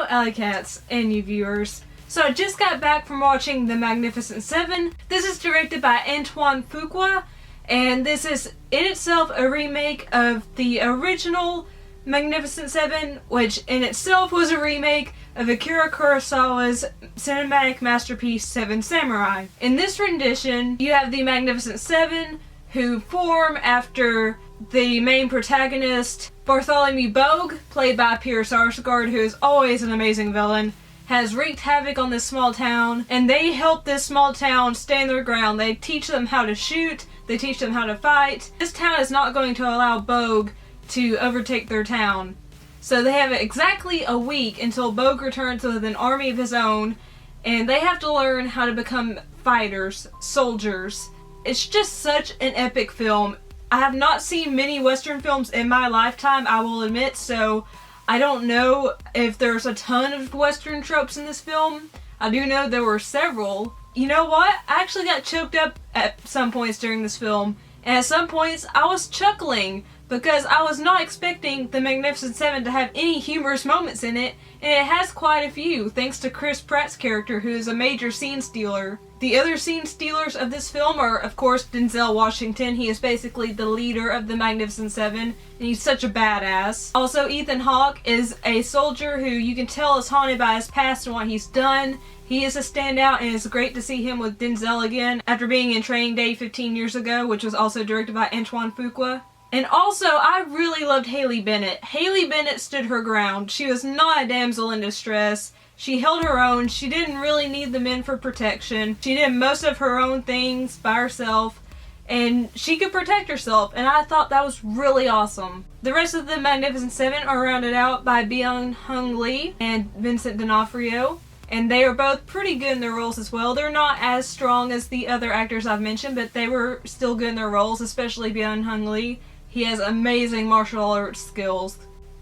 Alycats and you viewers. So I just got back from watching The Magnificent Seven. This is directed by Antoine Fuqua, and this is in itself a remake of the original Magnificent Seven, which in itself was a remake of Akira Kurosawa's cinematic masterpiece Seven Samurai. In this rendition, you have the Magnificent Seven, who form after the main protagonist, Bartholomew Bogue, played by Pierce Sarsgaard, who is always an amazing villain, has wreaked havoc on this small town, and they help this small town stand their ground. They teach them how to shoot, they teach them how to fight. This town is not going to allow Bogue to overtake their town. So they have exactly a week until Bogue returns with an army of his own, and they have to learn how to become fighters, soldiers. It's just such an epic film. I have not seen many Western films in my lifetime, I will admit, so I don't know if there's a ton of Western tropes in this film. I do know there were several. You know what? I actually got choked up at some points during this film, and at some points I was chuckling because I was not expecting The Magnificent Seven to have any humorous moments in it, and it has quite a few, thanks to Chris Pratt's character, who is a major scene stealer. The other scene stealers of this film are, of course, Denzel Washington. He is basically the leader of the Magnificent Seven, and he's such a badass. Also, Ethan Hawke is a soldier who you can tell is haunted by his past and what he's done. He is a standout, and it's great to see him with Denzel again after being in Training Day 15 years ago, which was also directed by Antoine Fuqua. And also, I really loved Haley Bennett. Haley Bennett stood her ground. She was not a damsel in distress. She held her own. She didn't really need the men for protection. She did most of her own things by herself, and she could protect herself, and I thought that was really awesome. The rest of the Magnificent Seven are rounded out by Byung-Hun Lee and Vincent D'Onofrio, and they are both pretty good in their roles as well. They're not as strong as the other actors I've mentioned, but they were still good in their roles, especially Byung-Hun Lee. He has amazing martial arts skills.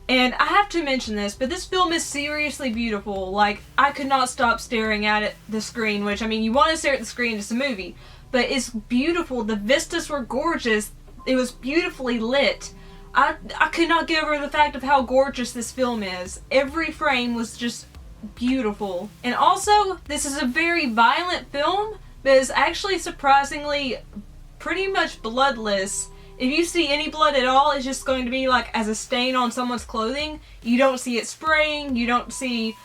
And I have to mention this, but this film is seriously beautiful. Like, I could not stop staring at the screen, which, I mean, you want to stare at the screen, it's a movie. But it's beautiful. The vistas were gorgeous. It was beautifully lit. I could not get over the fact of how gorgeous this film is. Every frame was just beautiful. And also, this is a very violent film, but it's actually surprisingly pretty much bloodless. If you see any blood at all, it's just going to be like as a stain on someone's clothing. You don't see it spraying, you don't see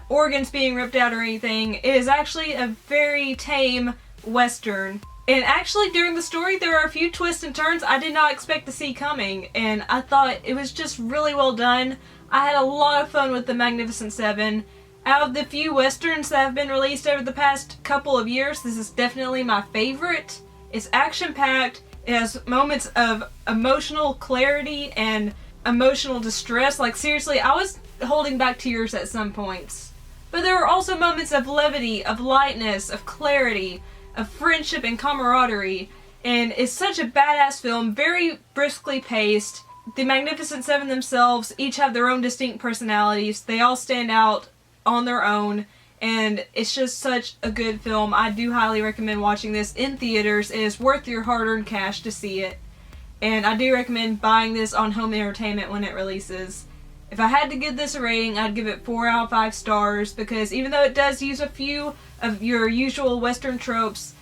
organs being ripped out or anything. It is actually a very tame Western. And actually during the story there are a few twists and turns I did not expect to see coming, and I thought it was just really well done. I had a lot of fun with The Magnificent Seven. Out of the few Westerns that have been released over the past couple of years, this is definitely my favorite. It's action-packed. It has moments of emotional clarity and emotional distress. Like, seriously, I was holding back tears at some points. But there were also moments of levity, of lightness, of clarity, of friendship and camaraderie. And it's such a badass film, very briskly paced. The Magnificent Seven themselves each have their own distinct personalities. They all stand out on their own. And it's just such a good film. I do highly recommend watching this in theaters. It is worth your hard-earned cash to see it. And I do recommend buying this on home entertainment when it releases. If I had to give this a rating, I'd give it 4 out of 5 stars, because even though it does use a few of your usual Western tropes,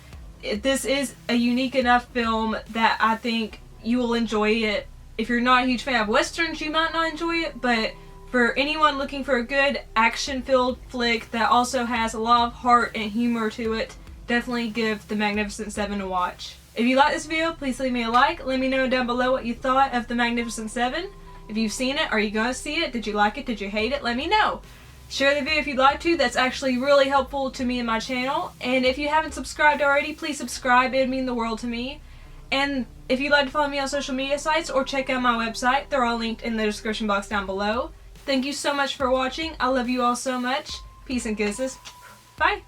this is a unique enough film that I think you will enjoy it. If you're not a huge fan of Westerns, you might not enjoy it, but for anyone looking for a good action-filled flick that also has a lot of heart and humor to it, definitely give The Magnificent Seven a watch. If you like this video, please leave me a like. Let me know down below what you thought of The Magnificent Seven. If you've seen it, are you going to see it? Did you like it? Did you hate it? Let me know. Share the video if you'd like to. That's actually really helpful to me and my channel. And if you haven't subscribed already, please subscribe. It would mean the world to me. And if you'd like to follow me on social media sites or check out my website, they're all linked in the description box down below. Thank you so much for watching. I love you all so much. Peace and kisses. Bye.